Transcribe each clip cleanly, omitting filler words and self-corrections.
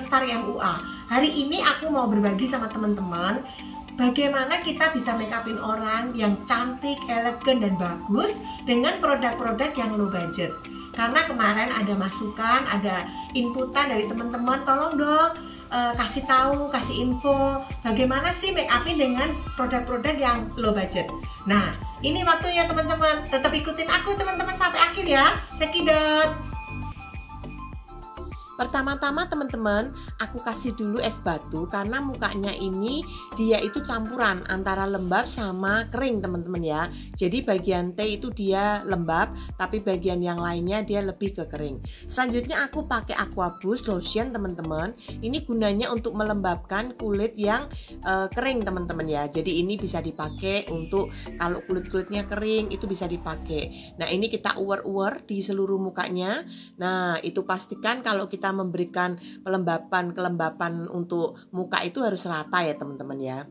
Lestari MUA. Hari ini aku mau berbagi sama teman-teman bagaimana kita bisa make upin orang yang cantik, elegan, dan bagus dengan produk-produk yang low budget. Karena kemarin ada masukan, ada inputan dari teman-teman, tolong dong kasih tahu, kasih info bagaimana sih make upin dengan produk-produk yang low budget. Nah, ini waktunya teman-teman, tetap ikutin aku teman-teman sampai akhir ya. Cekidot. Pertama-tama teman-teman, aku kasih dulu es batu karena mukanya ini dia itu campuran antara lembab sama kering teman-teman ya. Jadi bagian T itu dia lembab, tapi bagian yang lainnya dia lebih ke kering. Selanjutnya aku pakai Aqua Boost Lotion teman-teman. Ini gunanya untuk melembabkan kulit yang kering teman-teman ya. Jadi ini bisa dipakai untuk kalau kulit-kulitnya kering itu bisa dipakai. Nah ini kita uwer-uwer di seluruh mukanya. Nah itu pastikan kalau kita memberikan kelembapan untuk muka itu harus rata ya teman-teman ya.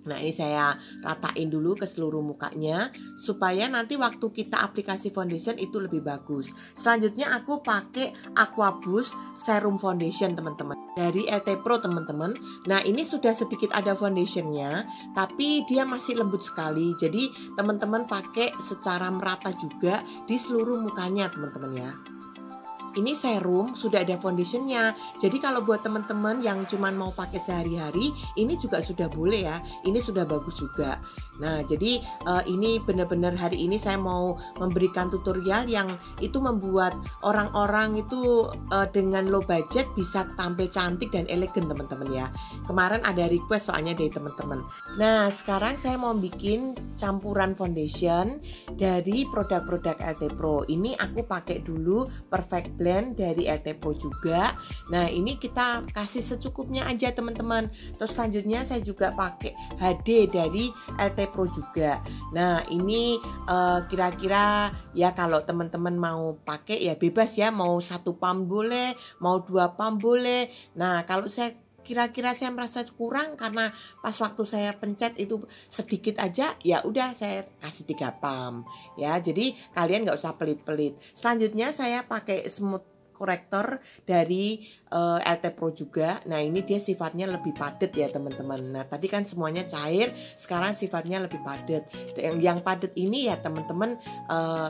Nah ini saya ratain dulu ke seluruh mukanya supaya nanti waktu kita aplikasi foundation itu lebih bagus. Selanjutnya aku pakai Aqua Boost Serum Foundation teman-teman dari LT Pro teman-teman. Nah ini sudah sedikit ada foundationnya, tapi dia masih lembut sekali. Jadi teman-teman pakai secara merata juga di seluruh mukanya teman-teman ya. Ini serum sudah ada foundationnya. Jadi kalau buat teman-teman yang cuman mau pakai sehari-hari, ini juga sudah boleh ya. Ini sudah bagus juga. Nah jadi ini benar-benar hari ini saya mau memberikan tutorial yang itu membuat orang-orang itu dengan low budget bisa tampil cantik dan elegan teman-teman ya. Kemarin ada request soalnya dari teman-teman. Nah sekarang saya mau bikin campuran foundation dari produk-produk LT Pro. Ini aku pakai dulu Perfect Blend dari LT Pro juga. Nah ini kita kasih secukupnya aja teman-teman. Terus selanjutnya saya juga pakai HD dari LT Pro juga. Nah ini kira-kira ya kalau teman-teman mau pakai ya bebas ya, mau 1 pump boleh, mau 2 pump boleh. Nah kalau saya kira-kira saya merasa kurang karena pas waktu saya pencet itu sedikit aja, ya udah saya kasih 3 pump ya. Jadi kalian nggak usah pelit-pelit. Selanjutnya saya pakai smooth corrector dari LT Pro juga. Nah ini dia sifatnya lebih padat ya teman-teman. Nah tadi kan semuanya cair, sekarang sifatnya lebih padat. Yang padat ini ya teman-teman,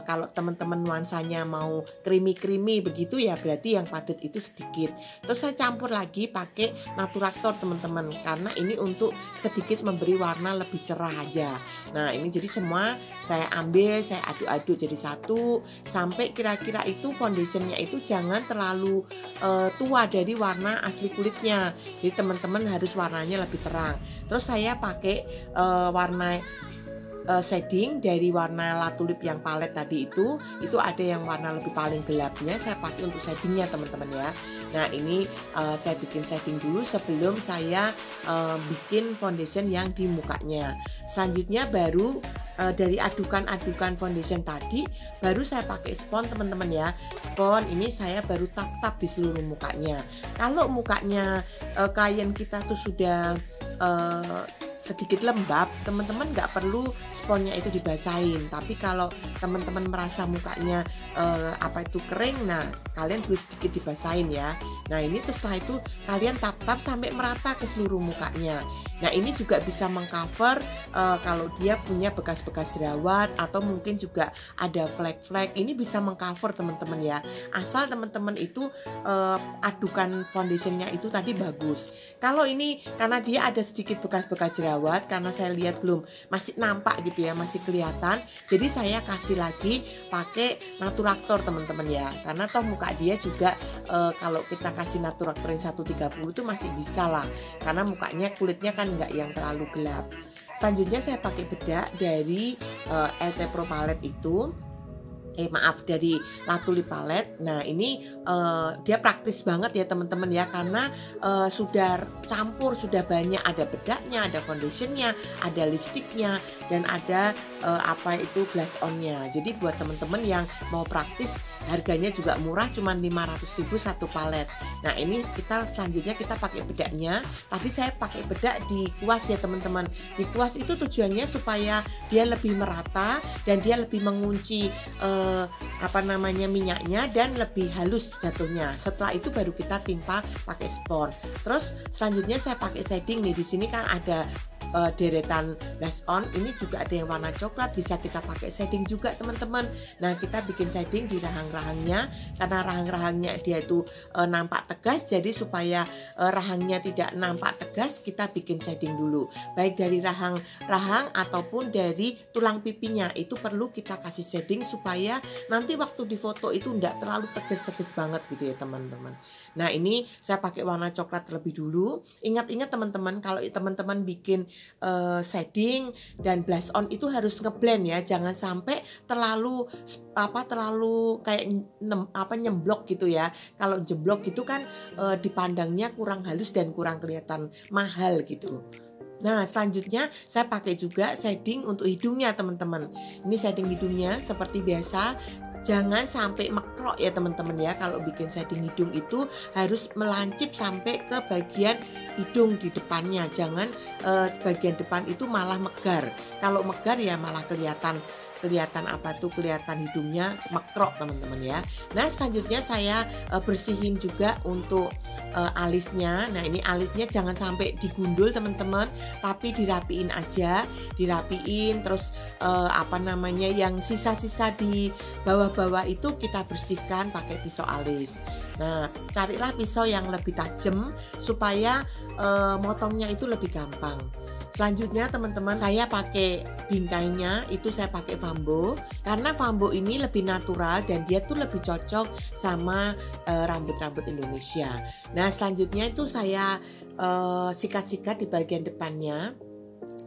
kalau teman-teman nuansanya mau creamy begitu ya berarti yang padat itu sedikit. Terus saya campur lagi pakai Naturator teman-teman, karena ini untuk sedikit memberi warna lebih cerah aja. Nah ini jadi semua saya ambil, saya aduk-aduk jadi satu sampai kira-kira itu foundationnya itu jangan terlalu tua dari warna asli kulitnya. Jadi teman-teman harus warnanya lebih terang. Terus saya pakai warna shading dari warna La Tulip yang palet tadi itu ada yang warna lebih paling gelapnya saya pakai untuk shadingnya teman-teman ya. Nah ini saya bikin shading dulu sebelum saya bikin foundation yang di mukanya. Selanjutnya baru dari adukan foundation tadi baru saya pakai spons teman-teman ya. Spons ini saya baru tap-tap di seluruh mukanya. Kalau mukanya klien kita tuh sudah sedikit lembab, teman-teman nggak perlu sponnya itu dibasahin. Tapi kalau teman-teman merasa mukanya kering, nah kalian perlu sedikit dibasahin ya. Nah ini terus setelah itu kalian tap-tap sampai merata ke seluruh mukanya. Nah ini juga bisa mengcover kalau dia punya bekas-bekas jerawat atau mungkin juga ada flek-flek. Ini bisa mengcover teman-teman ya. Asal teman-teman itu adukan foundationnya itu tadi bagus. Kalau ini karena dia ada sedikit bekas-bekas jerawat, karena saya lihat belum masih nampak gitu ya, masih kelihatan. Jadi saya kasih lagi pakai Naturator teman-teman ya. Karena toh muka dia juga kalau kita kasih Naturator yang 130 itu masih bisa lah. Karena mukanya kulitnya kan nggak yang terlalu gelap. Selanjutnya saya pakai bedak dari LT Pro Palette itu. Dari La Tulip Palette. Nah ini dia praktis banget ya teman-teman ya, karena sudah campur, sudah banyak, ada bedaknya, ada foundationnya, ada lipstiknya, dan ada blush onnya. Jadi buat teman-teman yang mau praktis, harganya juga murah, cuma 500.000 satu palet. Nah ini selanjutnya kita pakai bedaknya. Tadi saya pakai bedak di kuas ya teman-teman. Di kuas itu tujuannya supaya dia lebih merata dan dia lebih mengunci minyaknya dan lebih halus jatuhnya. Setelah itu baru kita timpa pakai spons. Terus selanjutnya saya pakai shading nih. Di sini kan ada deretan blush on, ini juga ada yang warna coklat, bisa kita pakai shading juga teman-teman. Nah, kita bikin shading di rahang-rahangnya, karena rahang-rahangnya dia itu nampak tegas, jadi supaya rahangnya tidak nampak tegas, kita bikin shading dulu, baik dari rahang-rahang ataupun dari tulang pipinya. Itu perlu kita kasih shading supaya nanti waktu di foto itu enggak terlalu tegas-tegas banget gitu ya teman-teman. Nah, ini saya pakai warna coklat terlebih dulu. Ingat-ingat teman-teman, kalau teman-teman bikin shading dan blush on itu harus ngeblend ya, jangan sampai terlalu kayak nyemblok gitu ya. Kalau jemblok gitu kan dipandangnya kurang halus dan kurang kelihatan mahal gitu. Nah, selanjutnya saya pakai juga shading untuk hidungnya teman-teman. Ini shading hidungnya seperti biasa. Jangan sampai mekrok ya teman-teman ya. Kalau bikin shading hidung itu harus melancip sampai ke bagian hidung di depannya. Jangan bagian depan itu malah megar. Kalau megar ya malah kelihatan hidungnya mekrok teman-teman ya. Nah, selanjutnya saya bersihin juga untuk alisnya. Nah, ini alisnya jangan sampai digundul teman-teman, tapi dirapiin aja, terus yang sisa-sisa di bawah-bawah itu kita bersihkan pakai pisau alis. Nah, carilah pisau yang lebih tajam supaya motongnya itu lebih gampang. Selanjutnya teman-teman, saya pakai bingkainya itu saya pakai Fambo, karena Fambo ini lebih natural dan dia tuh lebih cocok sama rambut-rambut Indonesia. Nah, selanjutnya itu saya sikat-sikat di bagian depannya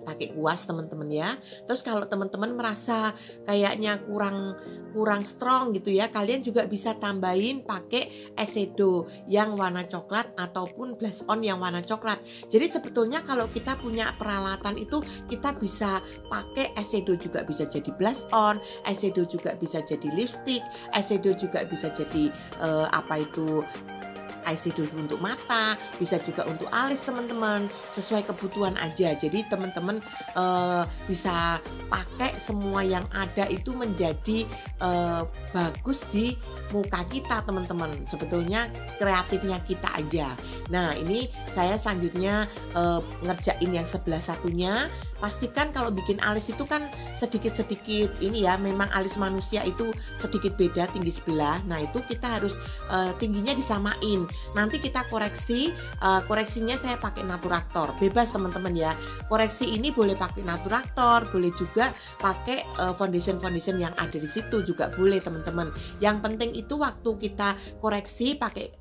pakai kuas teman-teman ya. Terus kalau teman-teman merasa kayaknya kurang strong gitu ya, kalian juga bisa tambahin pakai eyeshadow yang warna coklat ataupun blush on yang warna coklat. Jadi sebetulnya kalau kita punya peralatan itu kita bisa pakai eyeshadow, juga bisa jadi blush on, eyeshadow juga bisa jadi lipstick, eyeshadow juga bisa jadi eyeshadow untuk mata, bisa juga untuk alis teman-teman, sesuai kebutuhan aja. Jadi teman-teman bisa pakai semua yang ada itu menjadi bagus di muka kita teman-teman. Sebetulnya kreatifnya kita aja. Nah, ini saya selanjutnya ngerjain yang sebelah satunya. Pastikan kalau bikin alis itu kan sedikit-sedikit ini ya, memang alis manusia itu sedikit beda tinggi sebelah. Nah, itu kita harus tingginya disamain. Nanti kita koreksinya saya pakai Naturaktor, bebas teman-teman ya. Koreksi ini boleh pakai Naturaktor, boleh juga pakai foundation yang ada di situ juga boleh teman-teman. Yang penting itu waktu kita koreksi pakai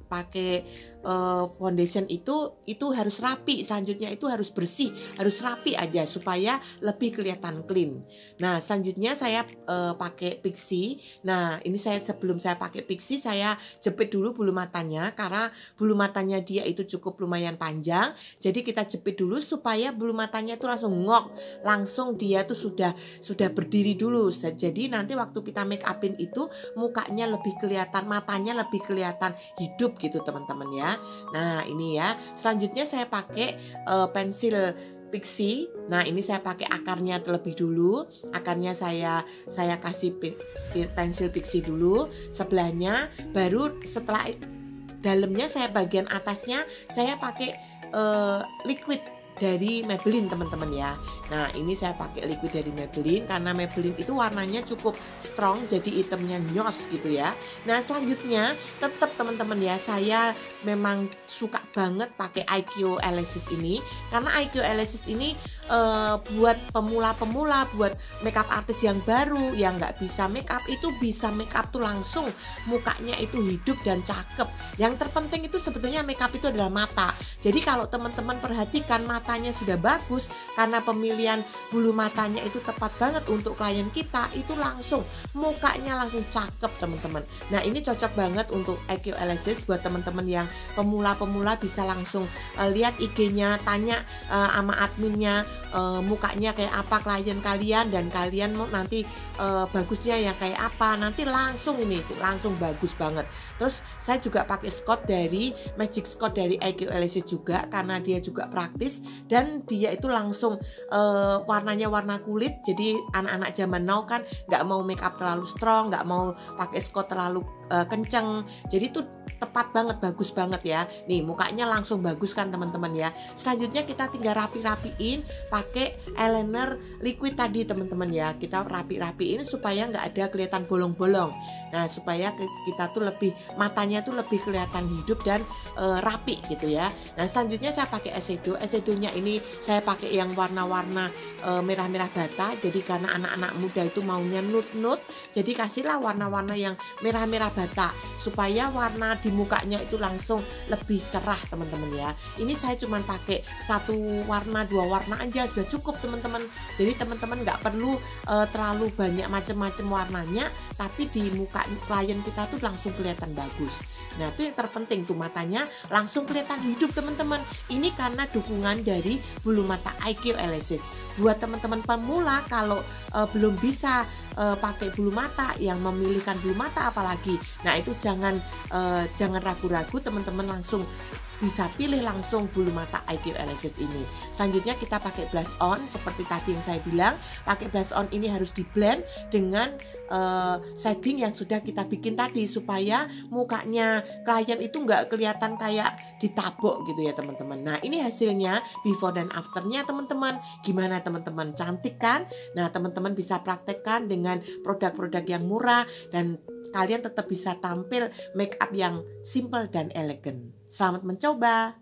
foundation itu harus rapi. Selanjutnya itu harus bersih, harus rapi aja supaya lebih kelihatan clean. Nah, selanjutnya saya pakai pixie. Nah, ini sebelum saya pakai pixie saya jepit dulu bulu matanya, karena bulu matanya dia itu cukup lumayan panjang. Jadi kita jepit dulu supaya bulu matanya itu langsung ngok, langsung dia tuh sudah berdiri dulu. Jadi nanti waktu kita make upin itu mukanya lebih kelihatan, matanya lebih kelihatan hidup gitu teman-teman ya. Nah, ini ya. Selanjutnya saya pakai pensil pixie. Nah, ini saya pakai akarnya terlebih dulu. Akarnya saya kasih pensil pixie dulu sebelahnya, baru setelah dalamnya bagian atasnya saya pakai liquid dari Maybelline teman-teman ya. Nah, ini saya pakai liquid dari Maybelline karena Maybelline itu warnanya cukup strong, jadi itemnya nyos gitu ya. Nah, selanjutnya tetap teman-teman ya, saya memang suka banget pakai IQ Elysis ini, karena IQ Elysis ini buat pemula-pemula, buat makeup artis yang baru yang nggak bisa makeup itu bisa makeup tuh langsung mukanya itu hidup dan cakep. Yang terpenting itu sebetulnya makeup itu adalah mata. Jadi kalau teman-teman perhatikan matanya sudah bagus, karena pemilihan bulu matanya itu tepat banget untuk klien kita, itu langsung mukanya langsung cakep teman-teman. Nah, ini cocok banget untuk IQ Elysis buat teman-teman yang pemula-pemula, bisa langsung lihat IG-nya, tanya sama adminnya mukanya kayak apa klien kalian, dan kalian mau nanti bagusnya yang kayak apa, nanti langsung bagus banget. Terus saya juga pakai Scott dari Magic Scott dari IQ Elysis juga, karena dia juga praktis dan dia itu langsung warnanya warna kulit. Jadi anak-anak zaman now kan nggak mau make up terlalu strong, nggak mau pakai scott terlalu kenceng, jadi itu tepat banget, bagus banget ya. Nih mukanya langsung bagus kan teman-teman ya. Selanjutnya kita tinggal rapi-rapiin pakai eyeliner liquid tadi teman-teman ya. Kita rapi-rapiin supaya nggak ada kelihatan bolong-bolong. Nah supaya kita tuh lebih, matanya tuh lebih kelihatan hidup dan rapi gitu ya. Nah selanjutnya saya pakai eyeshadownya ini saya pakai yang warna-warna merah-merah bata. Jadi karena anak-anak muda itu maunya nude-nude, jadi kasihlah warna-warna yang merah-merah bata supaya warna di mukanya itu langsung lebih cerah teman-teman ya. Ini saya cuman pakai satu warna, dua warna aja sudah cukup teman-teman. Jadi teman-teman nggak perlu terlalu banyak macam-macam warnanya, tapi di muka klien kita tuh langsung kelihatan bagus. Nah itu yang terpenting tuh, matanya langsung kelihatan hidup teman-teman. Ini karena dukungan dari bulu mata IQ Elasis. Buat teman-teman pemula kalau belum bisa pakai bulu mata, yang memilihkan bulu mata apalagi, nah itu jangan ragu-ragu teman-teman, langsung bisa pilih langsung bulu mata IQ Elasis ini. Selanjutnya kita pakai blush on seperti tadi yang saya bilang. Pakai blush on ini harus di blend dengan shading yang sudah kita bikin tadi supaya mukanya klien itu nggak kelihatan kayak ditabok gitu ya teman-teman. Nah ini hasilnya before dan afternya teman-teman. Gimana teman-teman, cantik kan? Nah teman-teman bisa praktekkan dengan produk-produk yang murah dan kalian tetap bisa tampil make up yang simple dan elegan. Selamat mencoba.